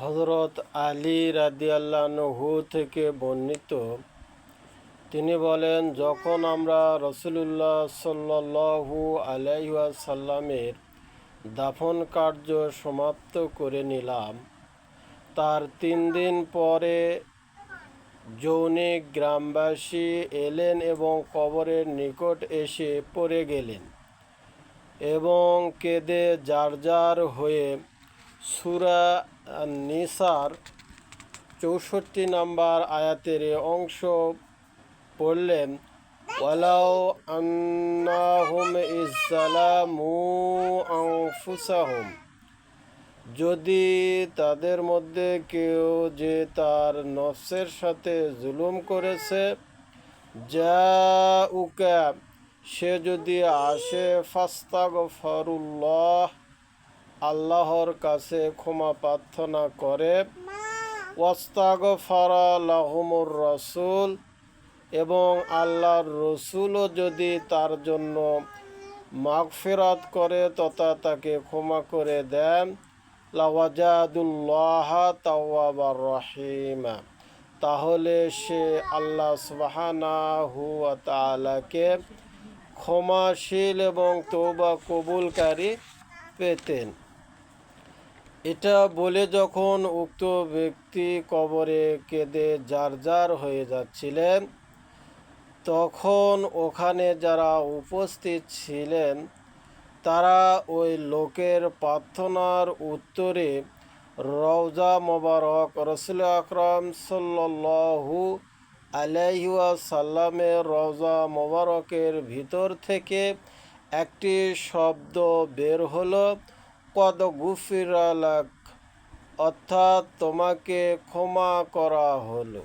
হযরত আলী রাদিয়াল্লাহু থেকে বর্ণিত, তিনি বলেন, যখন আমরা রাসূলুল্লাহ সাল্লাল্লাহু আলাইহি ওয়াসাল্লামের দাফন কার্য সমাপ্ত করে নিলাম, তার 3 দিন পরে যৌনিক গ্রামবাসী এলেন এবং কবরের নিকট এসে পড়ে গেলেন এবং কেঁদে জারজার হয়ে সূরা নিসার 64 নম্বর আয়াতের অংশ পড়লেন। ওয়ালাউ আন্নাহুম ইজ্জালামু আনফুসাহুম, যদি তাদের মধ্যে কেউ যে তার নফসের সাথে জুলুম করেছে, জাউকা, সে যদি আসে ফাস্তাগফিরুল্লাহ, আল্লাহর কাছে ক্ষমা প্রার্থনা করে, ওয়াস্তাগফারা লাহুমুর রাসূল, এবং আল্লাহর রসুলও যদি তার জন্য মাগফিরাত করে তথা তাকে ক্ষমা করে দেন, লাওয়াজাদুল্লাহ তাওয়াবার রহিমা, তাহলে সে আল্লাহ সুবহানাহু ওয়া তাআলাকে ক্ষমাশীল এবং তওবা কবুলকারী পেতেন। এটা বলে যখন উক্ত ব্যক্তি কবরে কেঁদে জারজার হয়ে যাচ্ছিলেন, তখন ওখানে যারা উপস্থিত ছিলেন তারা ওই লোকের প্রার্থনার উত্তরে রওজা মোবারক রাসূল আকরাম সাল্লাল্লাহু আলাইহি ওয়াসাল্লামের রওজা মোবারকের ভিতর থেকে একটি শব্দ বের হলো, কদ গুফিরা লাক, অর্থাৎ তোমাকে ক্ষমা করা হলো।